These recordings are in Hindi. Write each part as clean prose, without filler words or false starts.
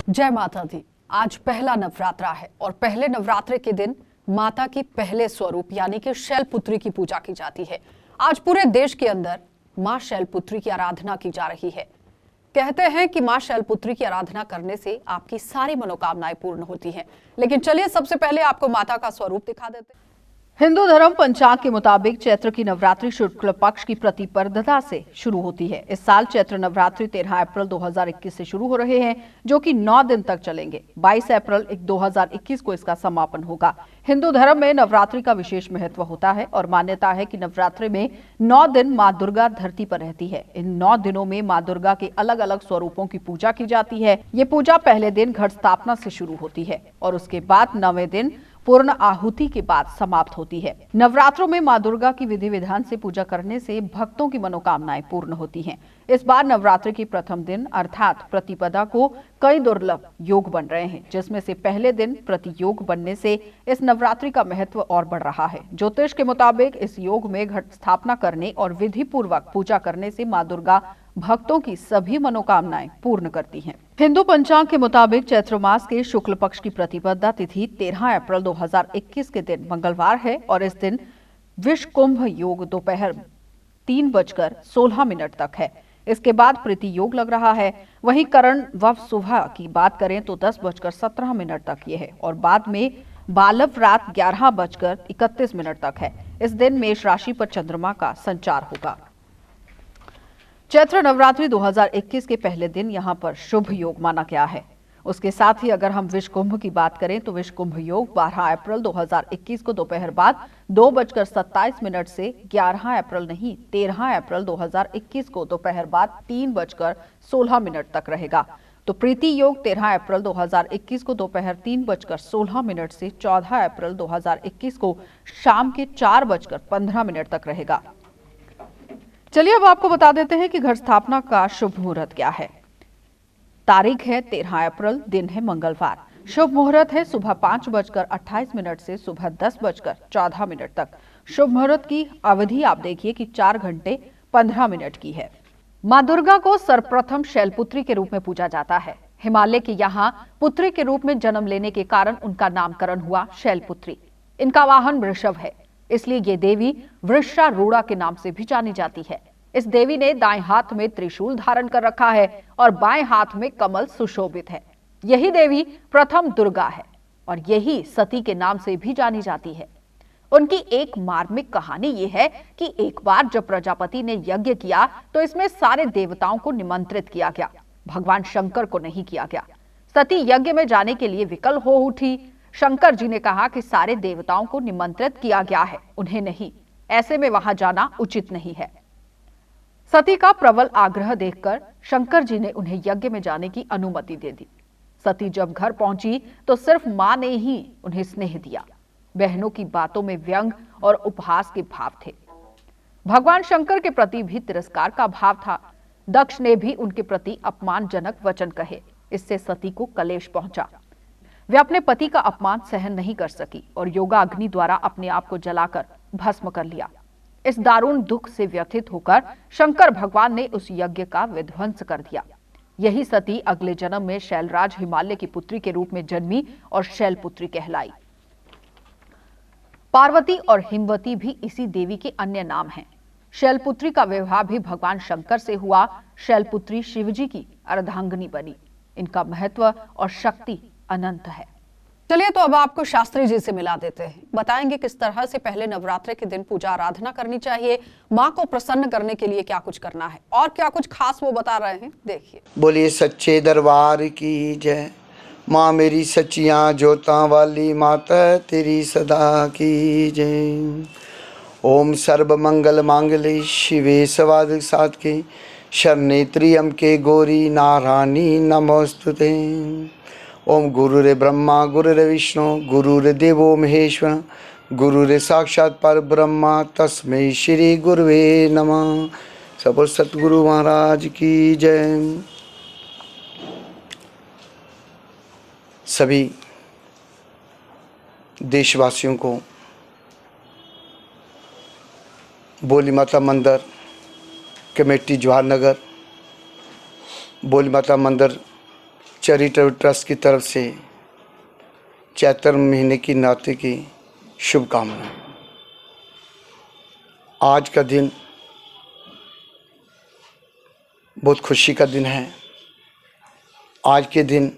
जय माता दी। आज पहला नवरात्रा है और पहले नवरात्रे के दिन माता की पहले स्वरूप यानी कि शैलपुत्री की पूजा की जाती है। आज पूरे देश के अंदर मां शैलपुत्री की आराधना की जा रही है। कहते हैं कि मां शैलपुत्री की आराधना करने से आपकी सारी मनोकामनाएं पूर्ण होती हैं। लेकिन चलिए सबसे पहले आपको माता का स्वरूप दिखा देते हैं। हिंदू धर्म पंचांग के मुताबिक चैत्र की नवरात्रि शुक्ल पक्ष की प्रतिपदता से शुरू होती है। इस साल चैत्र नवरात्रि 13 अप्रैल 2021 से शुरू हो रहे हैं, जो कि 9 दिन तक चलेंगे। 22 अप्रैल 2021 को इसका समापन होगा। हिंदू धर्म में नवरात्रि का विशेष महत्व होता है और मान्यता है कि नवरात्रि में 9 दिन मां दुर्गा धरती पर रहती है। इन 9 दिनों में मां दुर्गा के अलग अलग स्वरूपों की पूजा की जाती है। ये पूजा पहले दिन घट स्थापना से शुरू होती है और उसके बाद 9वें दिन पूर्ण आहुति के बाद समाप्त होती है। नवरात्रों में मां दुर्गा की विधि विधान से पूजा करने से भक्तों की मनोकामनाएं पूर्ण होती हैं। इस बार नवरात्रि के प्रथम दिन अर्थात प्रतिपदा को कई दुर्लभ योग बन रहे हैं, जिसमें से पहले दिन प्रतियोग बनने से इस नवरात्रि का महत्व और बढ़ रहा है। ज्योतिष के मुताबिक इस योग में घट स्थापना करने और विधि पूर्वक पूजा करने से मां दुर्गा भक्तों की सभी मनोकामनाएं पूर्ण करती हैं। हिंदू पंचांग के मुताबिक चैत्र मास के शुक्ल पक्ष की प्रतिपदा तिथि 13 अप्रैल 2021 के दिन मंगलवार है और इस दिन विश्व कुंभ योग दोपहर 3:16 तक है। इसके बाद प्रीति योग लग रहा है। वहीं करण व सुबह की बात करें तो 10:17 तक यह है और बाद में बालव रात 11:31 तक है। इस दिन मेष राशि पर चंद्रमा का संचार होगा। चैत्र नवरात्रि 2021 के पहले दिन यहां पर शुभ योग माना गया है। उसके साथ ही अगर हम विश्व कुंभ की बात करें तो विश्व कुंभ योग 12 अप्रैल 2021 को दोपहर बाद 2:27 से 11 अप्रैल नहीं 13 अप्रैल 2021 को दोपहर बाद 3:16 तक रहेगा। तो प्रीति योग 13 अप्रैल 2021 को दोपहर 3:16 से 14 अप्रैल 2021 को शाम के 4:15 तक रहेगा। चलिए अब आपको बता देते हैं कि घट स्थापना का शुभ मुहूर्त क्या है। तारीख है 13 अप्रैल, दिन है मंगलवार। शुभ मुहूर्त है सुबह 5:28 से सुबह 10:14 तक। शुभ मुहूर्त की अवधि आप देखिए कि 4 घंटे 15 मिनट की है। मां दुर्गा को सर्वप्रथम शैलपुत्री के रूप में पूजा जाता है। हिमालय के यहाँ पुत्री के रूप में जन्म लेने के कारण उनका नामकरण हुआ शैलपुत्री। इनका वाहन वृषभ है, इसलिए ये देवी वृषारूढ़ा के नाम से भी जानी जाती है। इस देवी ने दाएं हाथ में त्रिशूल धारण कर रखा है और बाएं हाथ में कमल सुशोभित है। यही देवी प्रथम दुर्गा है और यही सती के नाम से भी जानी जाती है। उनकी एक मार्मिक कहानी यह है कि एक बार जब प्रजापति ने यज्ञ किया तो इसमें सारे देवताओं को निमंत्रित किया गया, भगवान शंकर को नहीं किया गया। सती यज्ञ में जाने के लिए विकल हो उठी। शंकर जी ने कहा कि सारे देवताओं को निमंत्रित किया गया है, उन्हें नहीं, ऐसे में वहां जाना उचित नहीं है। सती का प्रबल आग्रह देखकर शंकर जी ने उन्हें यज्ञ में जाने की अनुमति दे दी। सती जब घर पहुंची तो सिर्फ मां ने ही उन्हें स्नेह दिया। बहनों की बातों में व्यंग और उपहास के भाव थे। भगवान शंकर के प्रति भी तिरस्कार का भाव था। दक्ष ने भी उनके प्रति अपमानजनक वचन कहे। इससे सती को कलेश पहुंचा। वे अपने पति का अपमान सहन नहीं कर सकी और योगाग्नि द्वारा अपने आप को जलाकर भस्म कर लिया। इस दारुण दुख से व्यथित होकर शंकर भगवान ने उस यज्ञ का विध्वंस कर दिया। यही सती अगले जन्म में शैलराज हिमालय की पुत्री के रूप में जन्मी और शैलपुत्री कहलाई। पार्वती और हिमवती भी इसी देवी के अन्य नाम हैं। शैलपुत्री का विवाह भी भगवान शंकर से हुआ। शैलपुत्री शिवजी की अर्धांगिनी बनी। इनका महत्व और शक्ति अनंत है। चलिए तो अब आपको शास्त्री जी से मिला देते हैं। बताएंगे किस तरह से पहले नवरात्रि के दिन पूजा आराधना करनी चाहिए, माँ को प्रसन्न करने के लिए क्या कुछ करना है और क्या कुछ खास वो बता रहे हैं, देखिए। बोलिए सच्चे दरबार की जय। माँ मेरी सच्चियाँ जोतां वाली माता तेरी सदा की जय। ओम सर्व मंगल मांगल्ये शिवे सर्वार्थ साधके शरणे त्र्यंबके गौरी नारायणी नमोस्तुते। ओम गुरुरे ब्रह्मा गुरुरे विष्णु गुरुरे देवो महेश्वर गुरुरे साक्षात पर ब्रह्मा तस्मै श्री गुरुवे नमः। सब सतगुरु महाराज की जय। सभी देशवासियों को बोली माता मंदिर कमेटी जवाहर नगर, बोली माता मंदिर चैरिटेबल ट्रस्ट की तरफ से चैत्र महीने की नवरात्रि की शुभकामनाएं। आज का दिन बहुत खुशी का दिन है। आज के दिन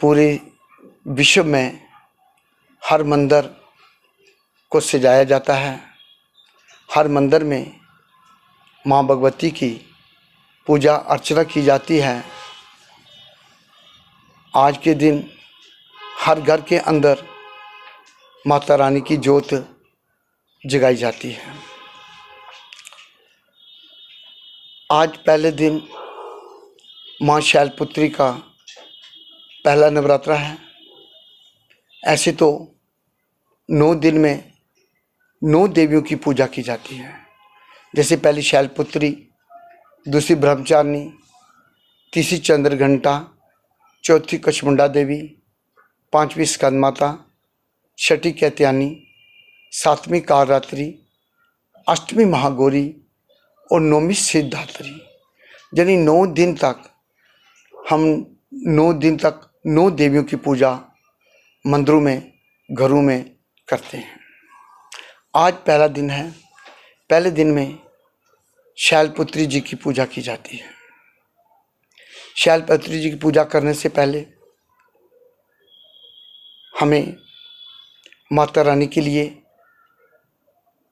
पूरे विश्व में हर मंदिर को सजाया जाता है। हर मंदिर में माँ भगवती की पूजा अर्चना की जाती है। आज के दिन हर घर के अंदर माता रानी की ज्योत जगाई जाती है। आज पहले दिन माँ शैलपुत्री का पहला नवरात्रा है। ऐसे तो 9 दिन में 9 देवियों की पूजा की जाती है। जैसे पहली शैलपुत्री, दूसरी ब्रह्मचारिणी, तीसरी चंद्रघंटा, चौथी कचमुंडा देवी, 5वीं स्कंद माता, 6ठी कैत्यायनी, 7वीं कालरात्रि, 8वीं महागौरी और 9वीं सिद्धात्री। यानी 9 दिन तक हम 9 दिन तक 9 देवियों की पूजा मंदिरों में, घरों में करते हैं। आज पहला दिन है। पहले दिन में शैलपुत्री जी की पूजा की जाती है। शैलपुत्री जी की पूजा करने से पहले हमें माता रानी के लिए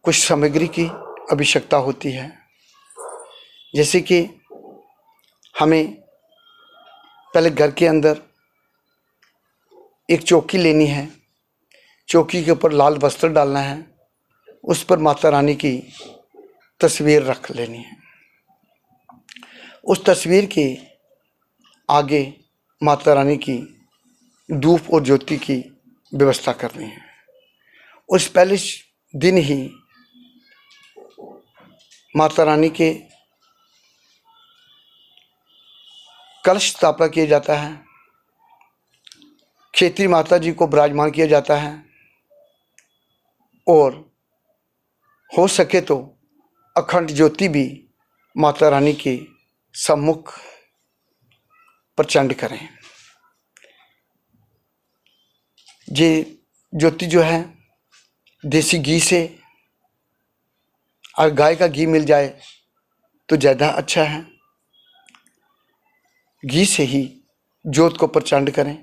कुछ सामग्री की आवश्यकता होती है। जैसे कि हमें पहले घर के अंदर एक चौकी लेनी है। चौकी के ऊपर लाल वस्त्र डालना है। उस पर माता रानी की तस्वीर रख लेनी है। उस तस्वीर के आगे माता रानी की धूप और ज्योति की व्यवस्था करनी है। उस पहले दिन ही माता रानी के कलश स्थापना किया जाता है। क्षेत्रीय माता जी को विराजमान किया जाता है और हो सके तो अखंड ज्योति भी माता रानी के सम्मुख प्रचंड करें। ये ज्योति जो है देसी घी से, और गाय का घी मिल जाए तो ज़्यादा अच्छा है। घी से ही ज्योत को प्रचंड करें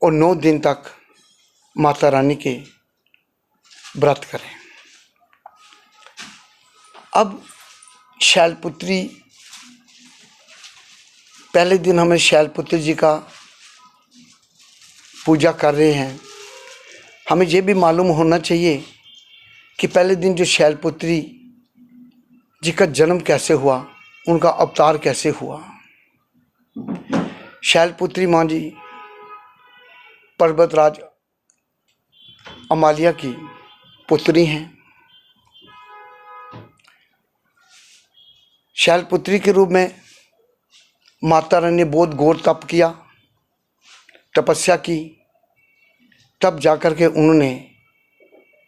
और 9 दिन तक माता रानी के व्रत करें। अब शैलपुत्री, पहले दिन हमें शैलपुत्री जी का पूजा कर रहे हैं। हमें ये भी मालूम होना चाहिए कि पहले दिन जो शैलपुत्री जी का जन्म कैसे हुआ, उनका अवतार कैसे हुआ। शैलपुत्री माँ जी पर्वतराज अमाल्या की पुत्री हैं। शैलपुत्री के रूप में माता रानी ने बहुत घोर तप किया, तपस्या की, तब जाकर के उन्होंने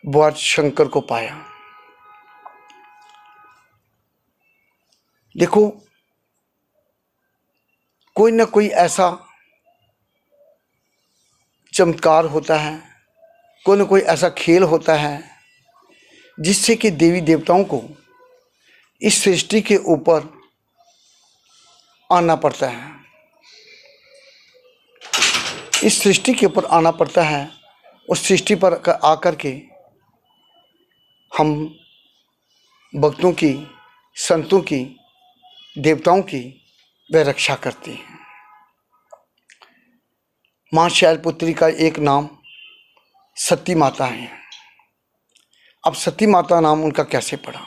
भगवान शंकर को पाया। देखो, कोई ना कोई ऐसा चमत्कार होता है, कोई ना कोई ऐसा खेल होता है जिससे कि देवी देवताओं को इस सृष्टि के ऊपर आना पड़ता है। इस सृष्टि के ऊपर आना पड़ता है। उस सृष्टि पर आकर के हम भक्तों की, संतों की, देवताओं की वह रक्षा करती हैं। माँ शैलपुत्री का एक नाम सती माता है। अब सती माता नाम उनका कैसे पड़ा?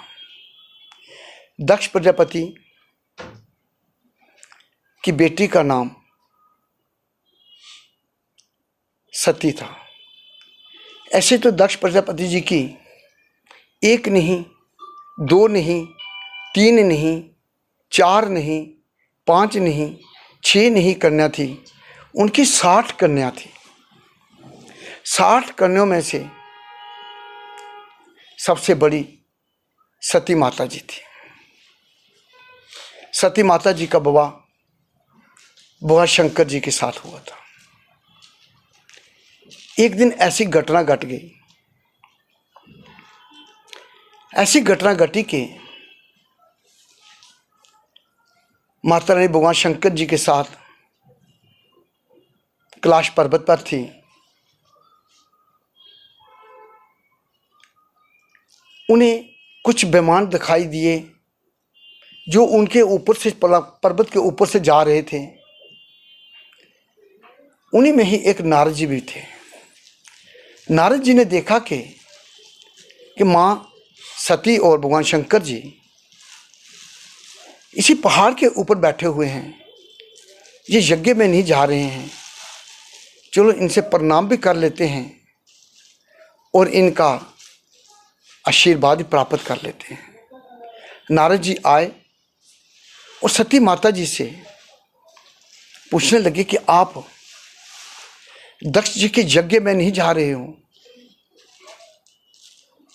दक्ष प्रजापति की बेटी का नाम सती था। ऐसे तो दक्ष प्रजापति जी की 1 नहीं, 2 नहीं, 3 नहीं, 4 नहीं, 5 नहीं, 6 नहीं कन्या थी। उनकी 60 कन्या थी। 60 कन्याओं में से सबसे बड़ी सती माता जी थी। सती माता जी का विवाह भगवान शंकर जी के साथ हुआ था। एक दिन ऐसी घटना घट गई, ऐसी घटना घटी कि माता रानी भगवान शंकर जी के साथ कैलाश पर्वत पर थी। उन्हें कुछ विमान दिखाई दिए जो उनके ऊपर से, पर्वत के ऊपर से जा रहे थे। उन्हीं में ही एक नारद जी भी थे। नारद जी ने देखा कि माँ सती और भगवान शंकर जी इसी पहाड़ के ऊपर बैठे हुए हैं, ये यज्ञ में नहीं जा रहे हैं, चलो इनसे प्रणाम भी कर लेते हैं और इनका आशीर्वाद भी प्राप्त कर लेते हैं। नारद जी आए और सती माता जी से पूछने लगे कि आप दक्ष जी के यज्ञ में नहीं जा रहे हो।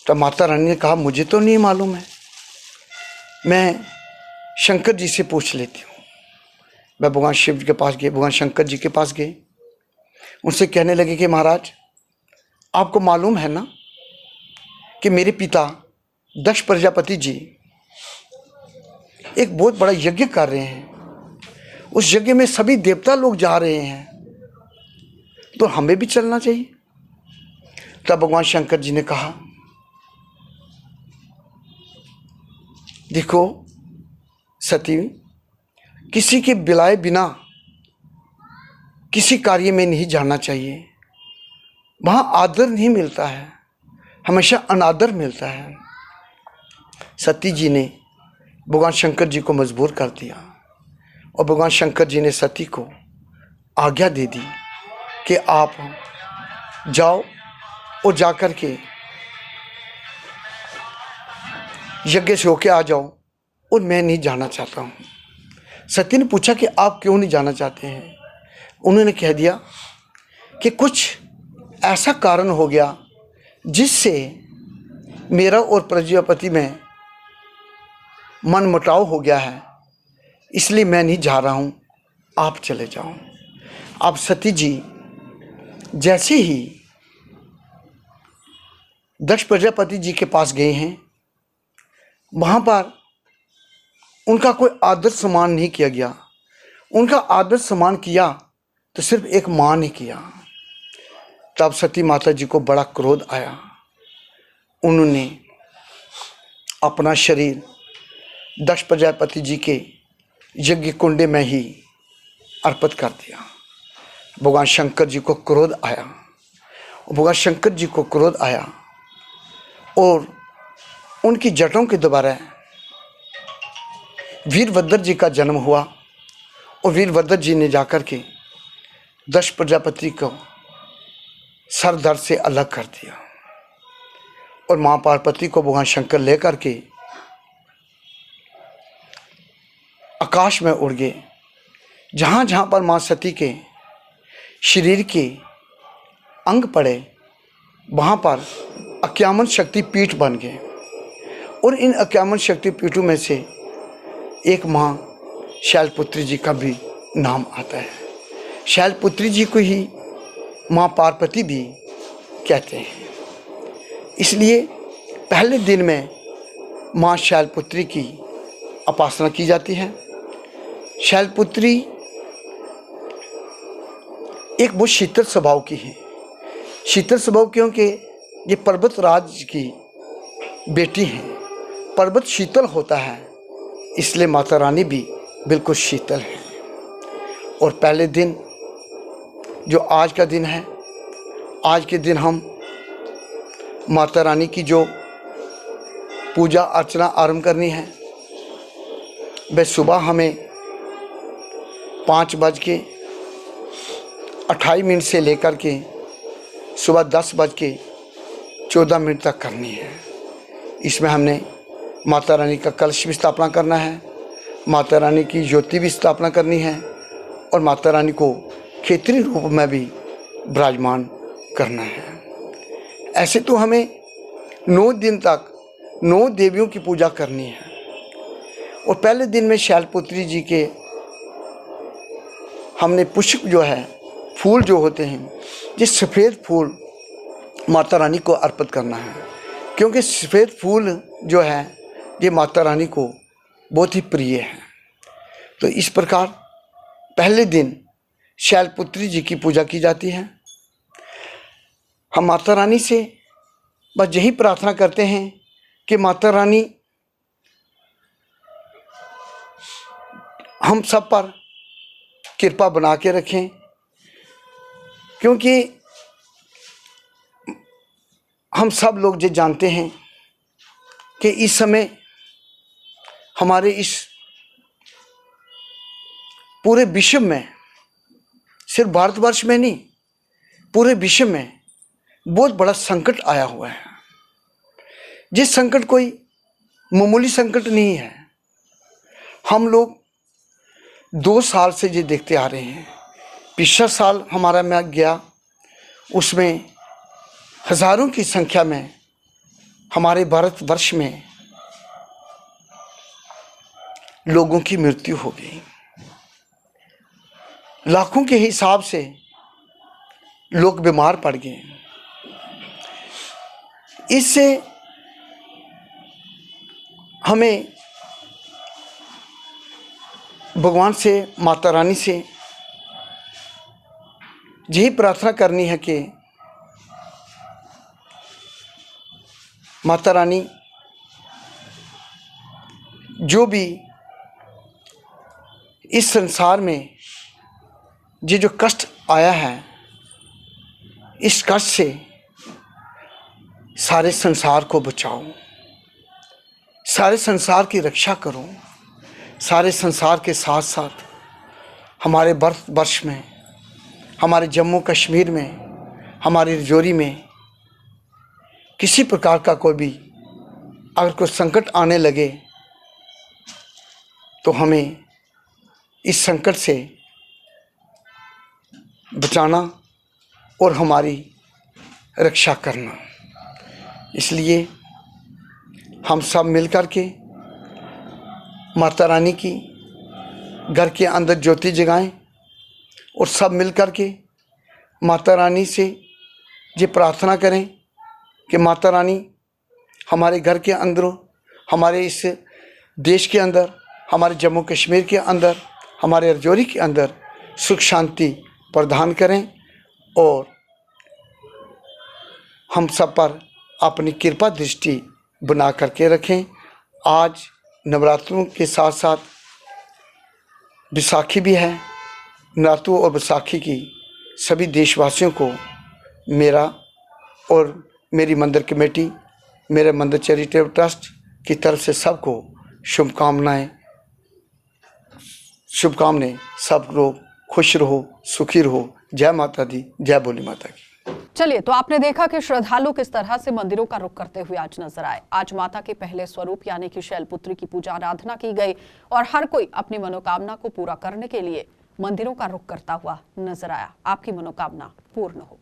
तो माता रानी ने कहा, मुझे तो नहीं मालूम है, मैं शंकर जी से पूछ लेती हूँ। मैं भगवान शिव के पास गए, भगवान शंकर जी के पास गए, उनसे कहने लगे कि महाराज, आपको मालूम है ना कि मेरे पिता दक्ष प्रजापति जी एक बहुत बड़ा यज्ञ कर रहे हैं, उस यज्ञ में सभी देवता लोग जा रहे हैं, तो हमें भी चलना चाहिए। तब भगवान शंकर जी ने कहा, देखो सती, किसी के बुलाए बिना किसी कार्य में नहीं जाना चाहिए। वहाँ आदर नहीं मिलता है, हमेशा अनादर मिलता है। सती जी ने भगवान शंकर जी को मजबूर कर दिया और भगवान शंकर जी ने सती को आज्ञा दे दी कि आप जाओ और जाकर के यज्ञ से होके आ जाओ, और मैं नहीं जाना चाहता हूँ। सती ने पूछा कि आप क्यों नहीं जाना चाहते हैं? उन्होंने कह दिया कि कुछ ऐसा कारण हो गया जिससे मेरा और प्रजापति में मनमुटाव हो गया है, इसलिए मैं नहीं जा रहा हूँ, आप चले जाओ। अब सती जी जैसे ही दक्ष प्रजापति जी के पास गए हैं, वहाँ पर उनका कोई आदर सम्मान नहीं किया गया। उनका आदर सम्मान किया तो सिर्फ एक माँ ने किया। तब सती माता जी को बड़ा क्रोध आया। उन्होंने अपना शरीर दक्ष प्रजापति जी के यज्ञ कुंड में ही अर्पित कर दिया। भगवान शंकर जी को क्रोध आया, भगवान शंकर जी को क्रोध आया और उनकी जटों के द्वारा वीरभद्र जी का जन्म हुआ और वीरभद्र जी ने जाकर के दक्ष प्रजापति को सर धड़ से अलग कर दिया और माँ पार्वती को भगवान शंकर लेकर के आकाश में उड़ गए। जहाँ जहाँ पर माँ सती के शरीर के अंग पड़े, वहाँ पर 51 शक्तिपीठ बन गए और इन 51 शक्तिपीठों में से एक माँ शैलपुत्री जी का भी नाम आता है। शैलपुत्री जी को ही माँ पार्वती भी कहते हैं। इसलिए पहले दिन में माँ शैलपुत्री की उपासना की जाती है। शैलपुत्री एक बहुत शीतल स्वभाव की है। शीतल स्वभाव क्योंकि ये पर्वत राज की बेटी हैं। पर्वत शीतल होता है, इसलिए माता रानी भी बिल्कुल शीतल है। और पहले दिन जो आज का दिन है, आज के दिन हम माता रानी की जो पूजा अर्चना आरंभ करनी है, वह सुबह हमें 5:28 से लेकर के सुबह 10:14 तक करनी है। इसमें हमने माता रानी का कलश भी स्थापना करना है, माता रानी की ज्योति भी स्थापना करनी है और माता रानी को क्षेत्रीय रूप में भी विराजमान करना है। ऐसे तो हमें 9 दिन तक 9 देवियों की पूजा करनी है और पहले दिन में शैलपुत्री जी के हमने पुष्प जो है, फूल जो होते हैं, ये सफ़ेद फूल माता रानी को अर्पित करना है, क्योंकि सफ़ेद फूल जो है ये माता रानी को बहुत ही प्रिय है। तो इस प्रकार पहले दिन शैलपुत्री जी की पूजा की जाती है। हम माता रानी से बस यही प्रार्थना करते हैं कि माता रानी हम सब पर कृपा बना के रखें, क्योंकि हम सब लोग ये जानते हैं कि इस समय हमारे इस पूरे विश्व में, सिर्फ भारतवर्ष में नहीं, पूरे विश्व में बहुत बड़ा संकट आया हुआ है। ये संकट कोई मामूली संकट नहीं है। हम लोग 2 साल से ये देखते आ रहे हैं। पिछला साल हमारा में गया, उसमें हज़ारों की संख्या में हमारे भारतवर्ष में लोगों की मृत्यु हो गई। लाखों के हिसाब से लोग बीमार पड़ गए। इससे हमें भगवान से, माता रानी से यही प्रार्थना करनी है कि माता रानी जो भी इस संसार में ये जो कष्ट आया है, इस कष्ट से सारे संसार को बचाओ, सारे संसार की रक्षा करो। सारे संसार के साथ साथ हमारे भारतवर्ष में, हमारे जम्मू कश्मीर में, हमारी रजौरी में किसी प्रकार का कोई भी अगर कोई संकट आने लगे तो हमें इस संकट से बचाना और हमारी रक्षा करना। इसलिए हम सब मिलकर के माता रानी की घर के अंदर ज्योति जगाएं और सब मिलकर के माता रानी से ये प्रार्थना करें कि माता रानी हमारे घर के अंदर, हमारे इस देश के अंदर, हमारे जम्मू कश्मीर के अंदर, हमारे रजौरी के अंदर सुख शांति प्रदान करें और हम सब पर अपनी कृपा दृष्टि बना करके रखें। आज नवरात्रों के साथ साथ बैसाखी भी है। नवरात्रों और बैसाखी की सभी देशवासियों को मेरा और मेरी मंदिर कमेटी, मेरे मंदिर चैरिटेबल ट्रस्ट की तरफ से सबको शुभकामनाएं। सब लोग खुश रहो, सुखी रहो। जय माता दी, जय बोली माता की। चलिए, तो आपने देखा कि श्रद्धालु किस तरह से मंदिरों का रुख करते हुए आज नजर आए। आज माता के पहले स्वरूप यानी कि शैलपुत्री की पूजा आराधना की गई और हर कोई अपनी मनोकामना को पूरा करने के लिए मंदिरों का रुख करता हुआ नजर आया। आपकी मनोकामना पूर्ण हो।